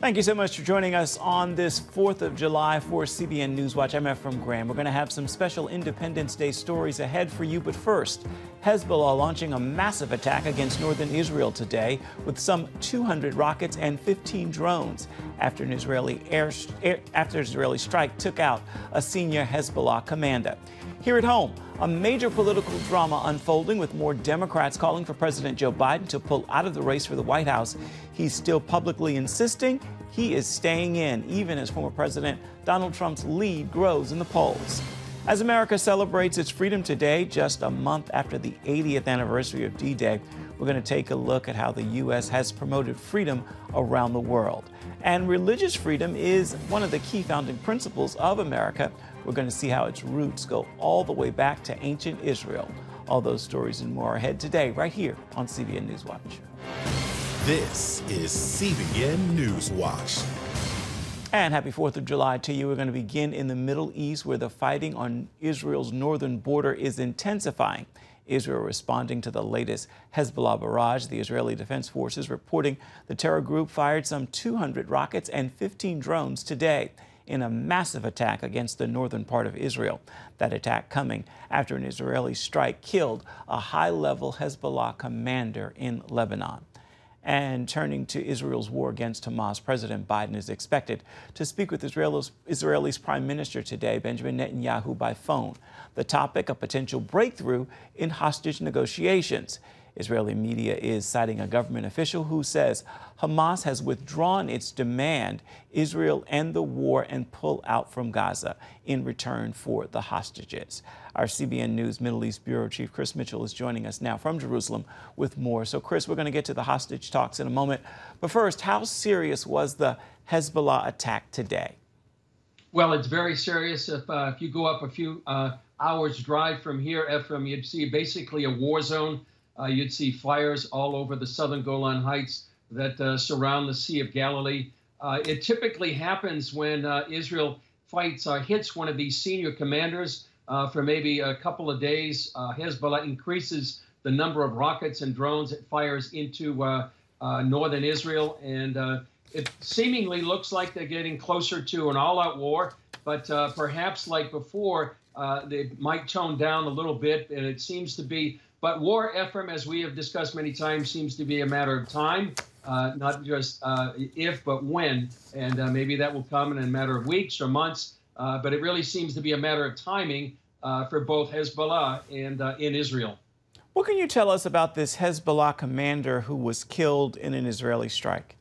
Thank you so much for joining us on this 4th of July for CBN NewsWatch. I'm Ephraim Graham. We're going to have some special Independence Day stories ahead for you. But first, Hezbollah launching a massive attack against northern Israel today with some 200 rockets and 15 drones after an Israeli strike took out a senior Hezbollah commander. Here at home, a major political drama unfolding with more Democrats calling for President Joe Biden to pull out of the race for the White House. He's still publicly insisting he is staying in, even as former President Donald Trump's lead grows in the polls. As America celebrates its freedom today, just a month after the 80th anniversary of D-Day, we're going to take a look at how the U.S. has promoted freedom around the world. And religious freedom is one of the key founding principles of America. We're going to see how its roots go all the way back to ancient Israel. All those stories and more ahead today, right here on CBN NewsWatch. This is CBN NewsWatch. And happy 4th of July to you. We're going to begin in the Middle East, where the fighting on Israel's northern border is intensifying. Israel responding to the latest Hezbollah barrage. The Israeli Defense Forces reporting the terror group fired some 200 rockets and 15 drones today in a massive attack against the northern part of Israel. That attack coming after an Israeli strike killed a high-level Hezbollah commander in Lebanon. And turning to Israel's war against Hamas, President Biden is expected to speak with Israel's Prime Minister today, Benjamin Netanyahu, by phone. The topic, a potential breakthrough in hostage negotiations. Israeli media is citing a government official who says Hamas has withdrawn its demand Israel end the war and pull out from Gaza in return for the hostages. Our CBN News Middle East Bureau Chief Chris Mitchell is joining us now from Jerusalem with more. So, Chris, we're going to get to the hostage talks in a moment. But first, how serious was the Hezbollah attack today? Well, it's very serious. If you go up a few hours drive from here, Ephraim, you'd see basically a war zone. You'd see fires all over the southern Golan Heights that surround the Sea of Galilee. It typically happens when Israel hits one of these senior commanders for maybe a couple of days. Hezbollah increases the number of rockets and drones it fires into northern Israel. And it seemingly looks like they're getting closer to an all-out war. But perhaps like before, they might tone down a little bit. And it seems to be. But war, Ephraim, as we have discussed many times, seems to be a matter of time, not just if, but when. And maybe that will come in a matter of weeks or months. But it really seems to be a matter of timing for both Hezbollah and in Israel. What can you tell us about this Hezbollah commander who was killed in an Israeli strike?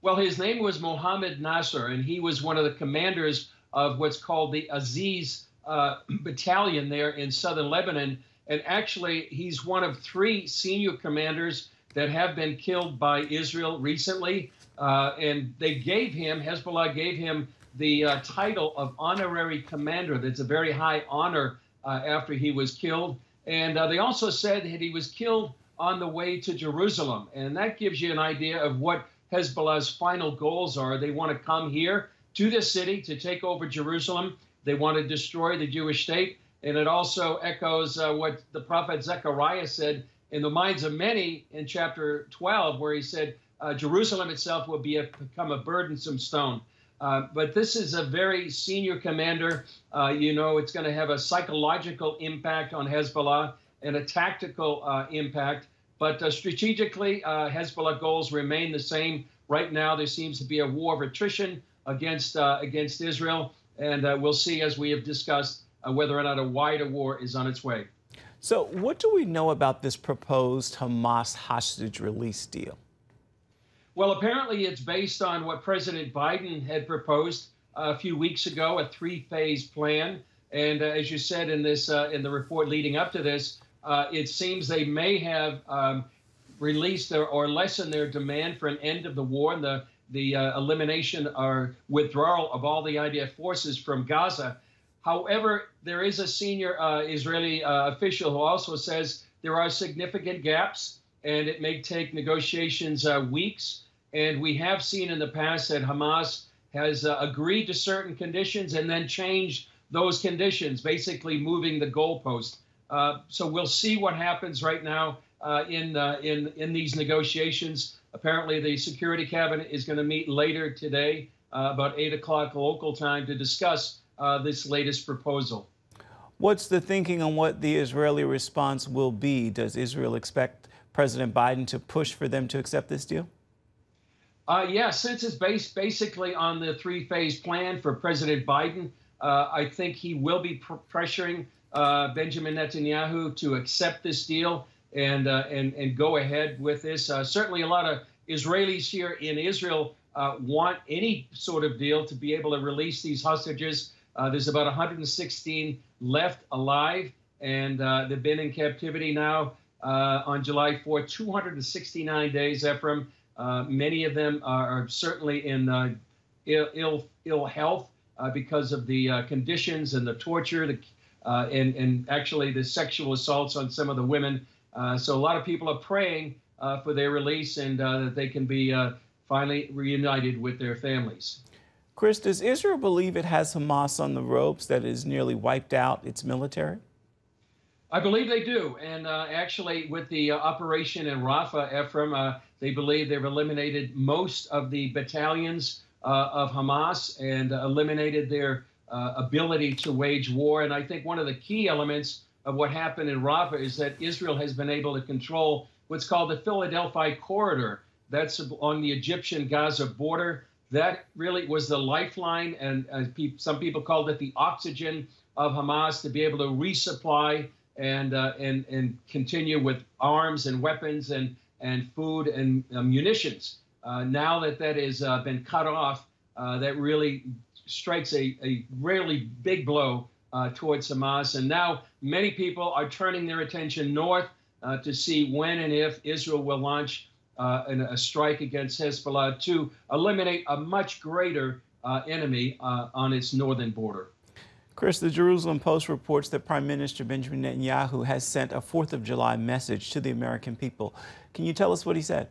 Well, his name was Mohammed Nasser, and he was one of the commanders of what's called the Aziz battalion there in southern Lebanon. And actually, he's one of 3 senior commanders that have been killed by Israel recently. And Hezbollah gave him the title of honorary commander. That's a very high honor after he was killed. And they also said that he was killed on the way to Jerusalem. And that gives you an idea of what Hezbollah's final goals are. They want to come here to the city to take over Jerusalem. They want to destroy the Jewish state. And it also echoes what the prophet Zechariah said in the minds of many in chapter 12, where he said, Jerusalem itself will become a burdensome stone. But this is a very senior commander. It's going to have a psychological impact on Hezbollah and a tactical impact. But strategically, Hezbollah goals remain the same. Right now, there seems to be a war of attrition against Israel. And we'll see, as we have discussed, whether or not a wider war is on its way. So what do we know about this proposed Hamas hostage release deal? Well, apparently it's based on what President Biden had proposed a few weeks ago, a 3-phase plan. And as you said in the report leading up to this, it seems they may have released or lessened their demand for an end of the war and the elimination or withdrawal of all the IDF forces from Gaza. However, there is a senior Israeli official who also says there are significant gaps and it may take negotiations weeks. And we have seen in the past that Hamas has agreed to certain conditions and then changed those conditions, basically moving the goalpost. So we'll see what happens right now in these negotiations. Apparently, the Security Cabinet is going to meet later today, about 8 o'clock local time, to discuss this latest proposal. What's the thinking on what the Israeli response will be? Does Israel expect President Biden to push for them to accept this deal? Yeah, since it's based basically on the three-phase plan for President Biden, I think he will be pressuring Benjamin Netanyahu to accept this deal and go ahead with this. Certainly, a lot of Israelis here in Israel want any sort of deal to be able to release these hostages. There's about 116 left alive, and they've been in captivity now on July 4th, 269 days, Ephraim. Many of them are certainly in ill health because of the conditions and the torture and actually the sexual assaults on some of the women. So a lot of people are praying for their release and that they can be finally reunited with their families. Chris, does Israel believe it has Hamas on the ropes, that has nearly wiped out its military? I believe they do. And actually, with the operation in Rafah, Ephraim, they believe they've eliminated most of the battalions of Hamas and eliminated their ability to wage war. And I think one of the key elements of what happened in Rafah is that Israel has been able to control what's called the Philadelphia corridor. That's along the Egyptian-Gaza border. That really was the lifeline, and some people called it the oxygen of Hamas, to be able to resupply and continue with arms and weapons and food and munitions. Now that has been cut off, that really strikes a really big blow towards Hamas. And now many people are turning their attention north to see when and if Israel will launch a strike against Hezbollah to eliminate a much greater enemy on its northern border. Chris, the Jerusalem Post reports that Prime Minister Benjamin Netanyahu has sent a 4th of July message to the American people. Can you tell us what he said?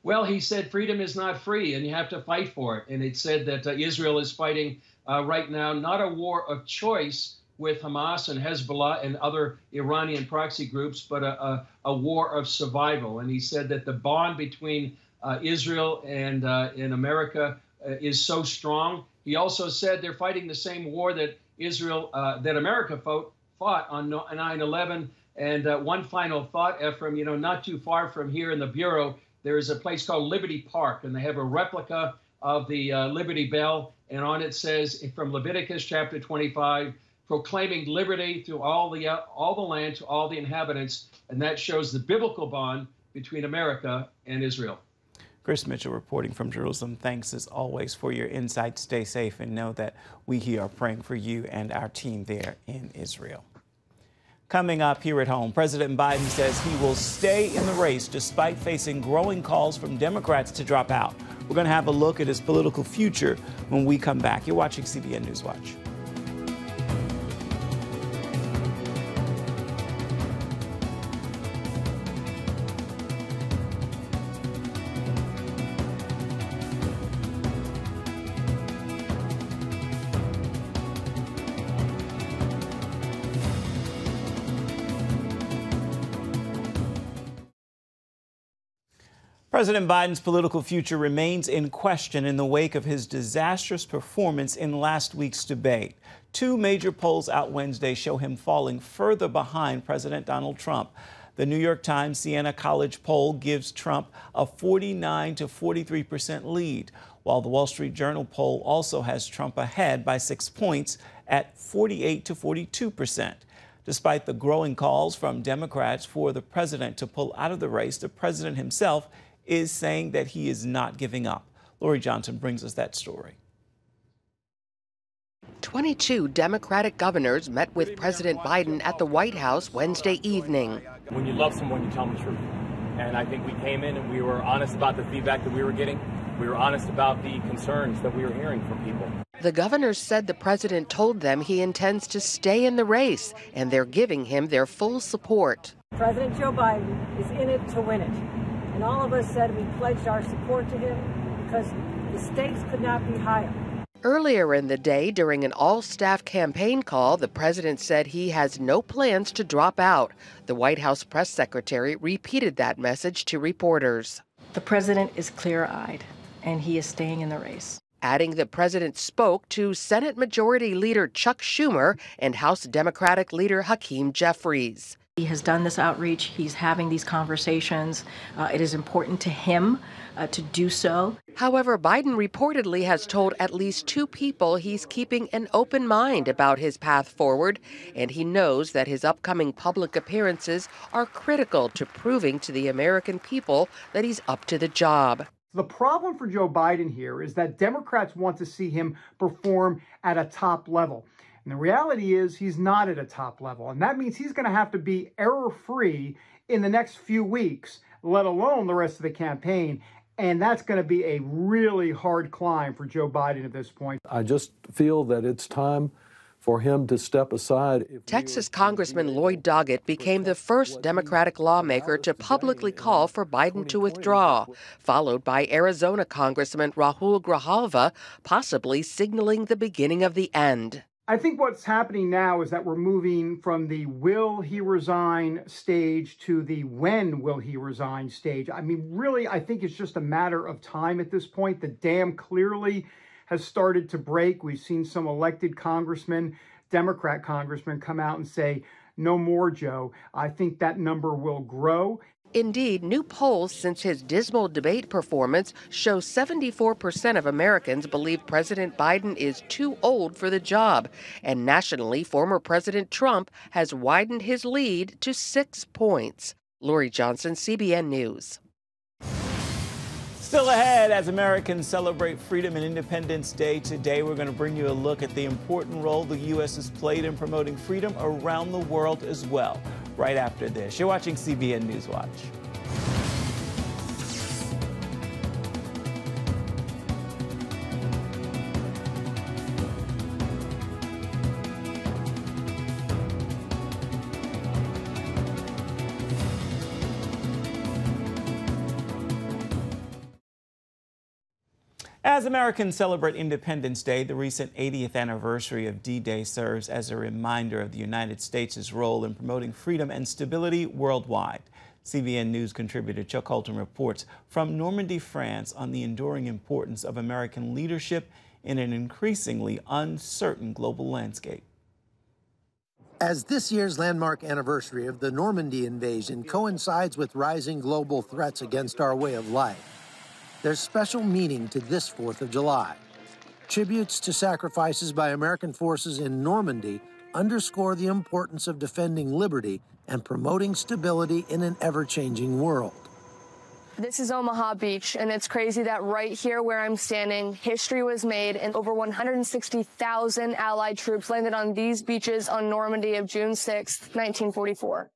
Well, he said freedom is not free and you have to fight for it. And it said that Israel is fighting right now not a war of choice with Hamas and Hezbollah and other Iranian proxy groups, but a war of survival. And he said that the bond between Israel and America is so strong. He also said they're fighting the same war that America fought on 9/11. And one final thought, Ephraim, not too far from here in the Bureau, there is a place called Liberty Park, and they have a replica of the Liberty Bell. And on it says, from Leviticus chapter 25, proclaiming liberty to all the land, to all the inhabitants. And that shows the biblical bond between America and Israel. Chris Mitchell reporting from Jerusalem. Thanks as always for your insights. Stay safe and know that we here are praying for you and our team there in Israel. Coming up here at home, President Biden says he will stay in the race despite facing growing calls from Democrats to drop out. We're going to have a look at his political future when we come back. You're watching CBN NewsWatch. President Biden's political future remains in question in the wake of his disastrous performance in last week's debate. Two major polls out Wednesday show him falling further behind President Donald Trump. The New York Times Siena College poll gives Trump a 49 to 43% lead, while the Wall Street Journal poll also has Trump ahead by 6 points at 48 to 42%. Despite the growing calls from Democrats for the president to pull out of the race, the president himself is saying that he is not giving up. Lori Johnson brings us that story. 22 Democratic governors met with President Biden at the White House Wednesday evening. When you love someone, you tell them the truth. And I think we came in and we were honest about the feedback that we were getting. We were honest about the concerns that we were hearing from people. The governors said the president told them he intends to stay in the race, and they're giving him their full support. President Joe Biden is in it to win it. And all of us said we pledged our support to him because the stakes could not be higher. Earlier in the day, during an all-staff campaign call, the president said he has no plans to drop out. The White House press secretary repeated that message to reporters. The president is clear-eyed, and he is staying in the race. Adding the president spoke to Senate Majority Leader Chuck Schumer and House Democratic Leader Hakeem Jeffries. He has done this outreach. He's having these conversations. It is important to him to do so. However, Biden reportedly has told at least 2 people he's keeping an open mind about his path forward, and he knows that his upcoming public appearances are critical to proving to the American people that he's up to the job. The problem for Joe Biden here is that Democrats want to see him perform at a top level. And the reality is he's not at a top level. And that means he's going to have to be error-free in the next few weeks, let alone the rest of the campaign. And that's going to be a really hard climb for Joe Biden at this point. I just feel that it's time for him to step aside. Texas Congressman Lloyd Doggett became the first Democratic lawmaker to publicly call for Biden to withdraw, followed by Arizona Congressman Rahul Grijalva possibly signaling the beginning of the end. I think what's happening now is that we're moving from the will he resign stage to the when will he resign stage. I mean, really, I think it's just a matter of time at this point. The dam clearly has started to break. We've seen some elected congressmen, Democrat congressmen, come out and say, no more, Joe. I think that number will grow. Indeed, new polls since his dismal debate performance show 74% of Americans believe President Biden is too old for the job. And nationally, former President Trump has widened his lead to 6 points. Lori Johnson, CBN News. Still ahead, as Americans celebrate Freedom and Independence Day today, we're going to bring you a look at the important role the U.S. has played in promoting freedom around the world as well. Right after this, you're watching CBN NewsWatch. As Americans celebrate Independence Day, the recent 80th anniversary of D-Day serves as a reminder of the United States' role in promoting freedom and stability worldwide. CBN News contributor Chuck Holton reports from Normandy, France, on the enduring importance of American leadership in an increasingly uncertain global landscape. As this year's landmark anniversary of the Normandy invasion coincides with rising global threats against our way of life, there's special meaning to this 4th of July. Tributes to sacrifices by American forces in Normandy underscore the importance of defending liberty and promoting stability in an ever-changing world. This is Omaha Beach, and it's crazy that right here where I'm standing, history was made and over 160,000 Allied troops landed on these beaches on Normandy of June 6, 1944.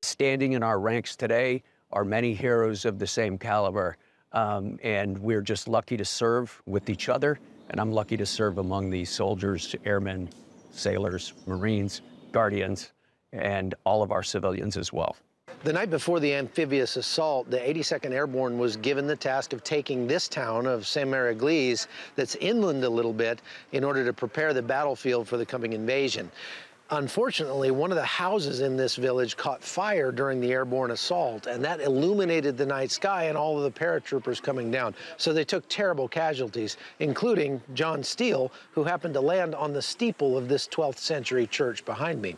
Standing in our ranks today are many heroes of the same caliber. And we're just lucky to serve with each other, and I'm lucky to serve among these soldiers, airmen, sailors, Marines, Guardians, and all of our civilians as well. The night before the amphibious assault, the 82nd Airborne was given the task of taking this town of Saint-Mary-Église, that's inland a little bit, in order to prepare the battlefield for the coming invasion. Unfortunately, one of the houses in this village caught fire during the airborne assault, and that illuminated the night sky and all of the paratroopers coming down. So they took terrible casualties, including John Steele, who happened to land on the steeple of this 12th century church behind me.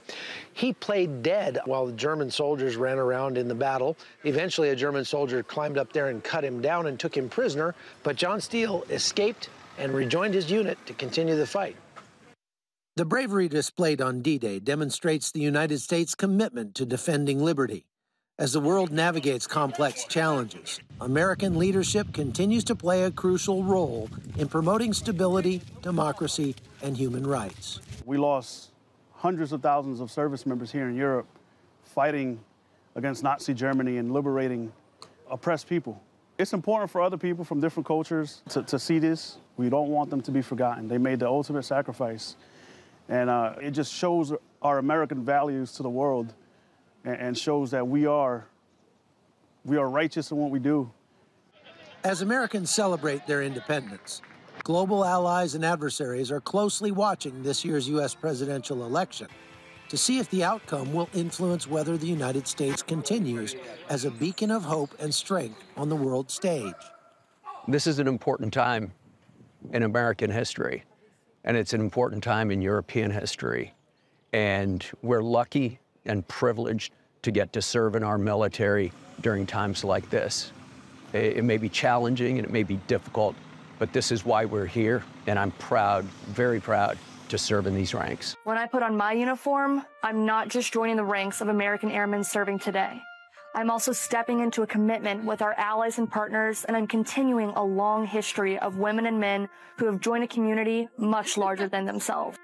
He played dead while the German soldiers ran around in the battle. Eventually, a German soldier climbed up there and cut him down and took him prisoner, but John Steele escaped and rejoined his unit to continue the fight. The bravery displayed on D-Day demonstrates the United States' commitment to defending liberty. As the world navigates complex challenges, American leadership continues to play a crucial role in promoting stability, democracy, and human rights. We lost hundreds of thousands of service members here in Europe fighting against Nazi Germany and liberating oppressed people. It's important for other people from different cultures to see this. We don't want them to be forgotten. They made the ultimate sacrifice. And it just shows our American values to the world and shows that we are righteous in what we do. As Americans celebrate their independence, global allies and adversaries are closely watching this year's U.S. presidential election. to see if the outcome will influence whether the United States continues as a beacon of hope and strength on the world stage. This is an important time in American history, and it's an important time in European history. And we're lucky and privileged to get to serve in our military during times like this. It may be challenging and it may be difficult, but this is why we're here, and I'm proud, very proud, to serve in these ranks. When I put on my uniform, I'm not just joining the ranks of American airmen serving today. I'm also stepping into a commitment with our allies and partners, and I'm continuing a long history of women and men who have joined a community much larger than themselves.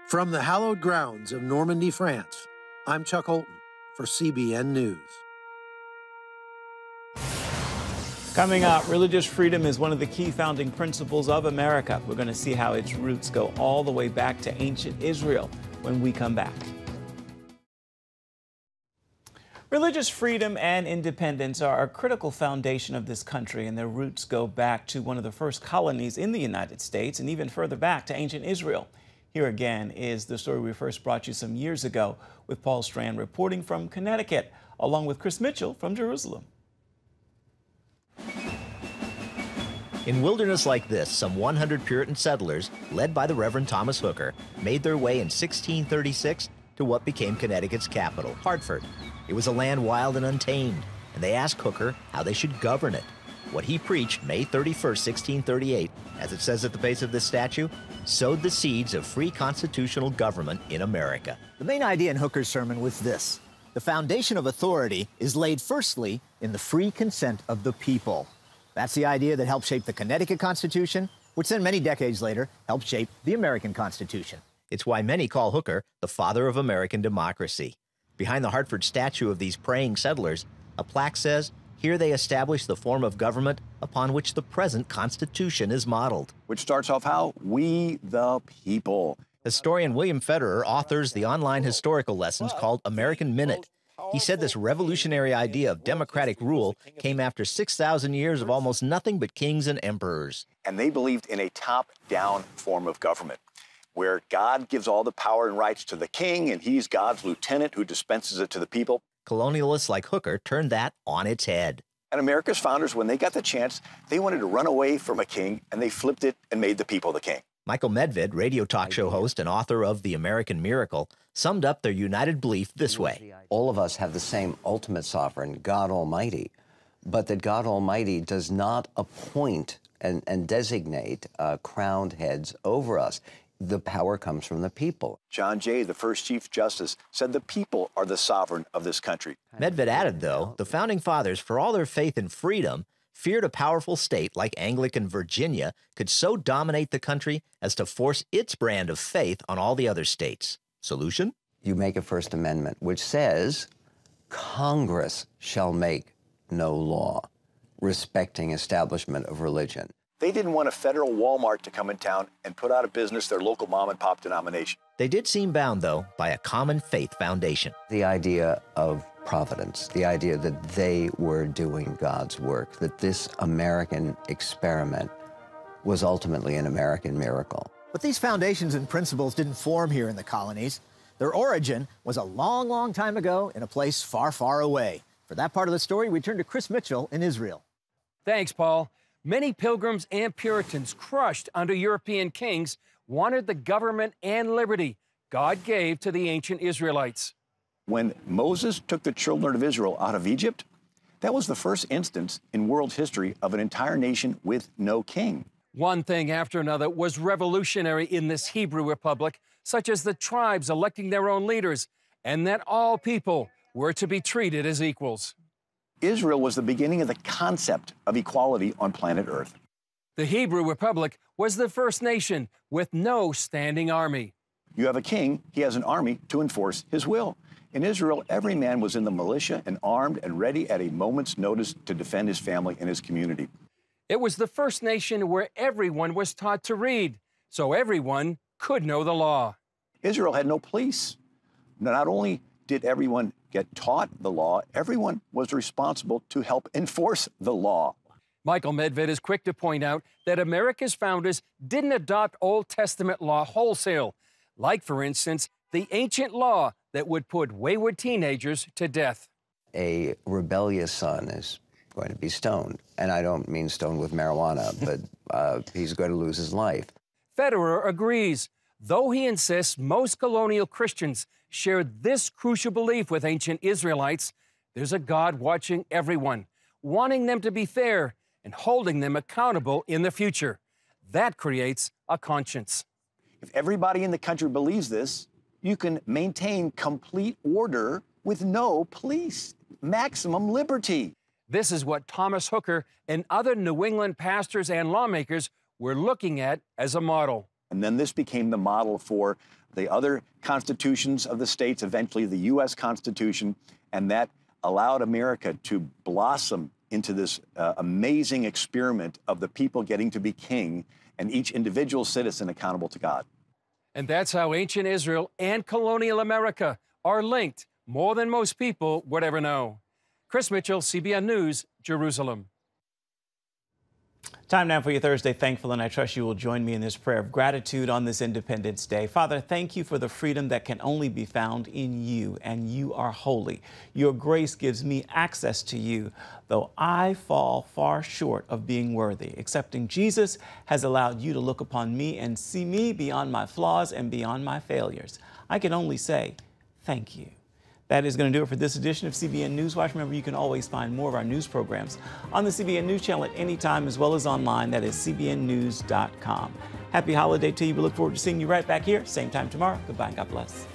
From the hallowed grounds of Normandy, France, I'm Chuck Holton for CBN News. Coming up, religious freedom is one of the key founding principles of America. We're going to see how its roots go all the way back to ancient Israel when we come back. Religious freedom and independence are a critical foundation of this country, and their roots go back to one of the first colonies in the United States and even further back to ancient Israel. Here again is the story we first brought you some years ago with Paul Strand reporting from Connecticut, along with Chris Mitchell from Jerusalem. In wilderness like this, some 100 Puritan settlers, led by the Reverend Thomas Hooker, made their way in 1636 to what became Connecticut's capital, Hartford. It was a land wild and untamed, and they asked Hooker how they should govern it. What he preached May 31st, 1638, as it says at the base of this statue, sowed the seeds of free constitutional government in America. The main idea in Hooker's sermon was this: the foundation of authority is laid firstly in the free consent of the people. That's the idea that helped shape the Connecticut Constitution, which then many decades later helped shape the American Constitution. It's why many call Hooker the father of American democracy. Behind the Hartford statue of these praying settlers, a plaque says, here they established the form of government upon which the present Constitution is modeled. Which starts off how? We the people. Historian William Federer authors the online historical lessons called American Minute. He said this revolutionary idea of democratic rule came after 6,000 years of almost nothing but kings and emperors. And they believed in a top-down form of government, where God gives all the power and rights to the king, and he's God's lieutenant who dispenses it to the people. Colonialists like Hooker turned that on its head. And America's founders, when they got the chance, they wanted to run away from a king, and they flipped it and made the people the king. Michael Medved, radio talk show host and author of The American Miracle, summed up their united belief this way. All of us have the same ultimate sovereign, God Almighty, but that God Almighty does not appoint and designate crowned heads over us. The power comes from the people. John Jay, the first Chief Justice, said the people are the sovereign of this country. Medved added, though, the Founding Fathers, for all their faith in freedom, feared a powerful state like Anglican Virginia could so dominate the country as to force its brand of faith on all the other states. Solution? You make a First Amendment, which says Congress shall make no law respecting establishment of religion. They didn't want a federal Walmart to come in town and put out of business their local mom-and-pop denomination. They did seem bound, though, by a common faith foundation. The idea of providence, the idea that they were doing God's work, that this American experiment was ultimately an American miracle. But these foundations and principles didn't form here in the colonies. Their origin was a long, long time ago in a place far, far away. For that part of the story, we turn to Chris Mitchell in Israel. Thanks, Paul. Many pilgrims and Puritans crushed under European kings wanted the government and liberty God gave to the ancient Israelites. When Moses took the children of Israel out of Egypt, that was the first instance in world history of an entire nation with no king. One thing after another was revolutionary in this Hebrew republic, such as the tribes electing their own leaders, and that all people were to be treated as equals. Israel was the beginning of the concept of equality on planet Earth. The Hebrew Republic was the first nation with no standing army. You have a king, he has an army to enforce his will. In Israel, every man was in the militia and armed and ready at a moment's notice to defend his family and his community. It was the first nation where everyone was taught to read, so everyone could know the law. Israel had no police. Not only did everyone get taught the law, everyone was responsible to help enforce the law. Michael Medved is quick to point out that America's founders didn't adopt Old Testament law wholesale, like, for instance, the ancient law that would put wayward teenagers to death. A rebellious son is going to be stoned. And I don't mean stoned with marijuana, but he's going to lose his life. Federer agrees, though he insists most colonial Christians shared this crucial belief with ancient Israelites. There's a God watching everyone, wanting them to be fair and holding them accountable in the future. That creates a conscience. If everybody in the country believes this, you can maintain complete order with no police, maximum liberty. This is what Thomas Hooker and other New England pastors and lawmakers were looking at as a model. And then this became the model for the other constitutions of the states, eventually the U.S. Constitution, and that allowed America to blossom into this amazing experiment of the people getting to be king and each individual citizen accountable to God. And that's how ancient Israel and colonial America are linked more than most people would ever know. Chris Mitchell, CBN News, Jerusalem. Time now for your Thursday Thankful, and I trust you will join me in this prayer of gratitude on this Independence Day. Father, thank you for the freedom that can only be found in you, and you are holy. Your grace gives me access to you, though I fall far short of being worthy. Accepting Jesus has allowed you to look upon me and see me beyond my flaws and beyond my failures. I can only say thank you. That is going to do it for this edition of CBN NewsWatch. Remember, you can always find more of our news programs on the CBN News channel at any time, as well as online. That is cbnnews.com. Happy holiday to you. We look forward to seeing you right back here, same time tomorrow. Goodbye and God bless.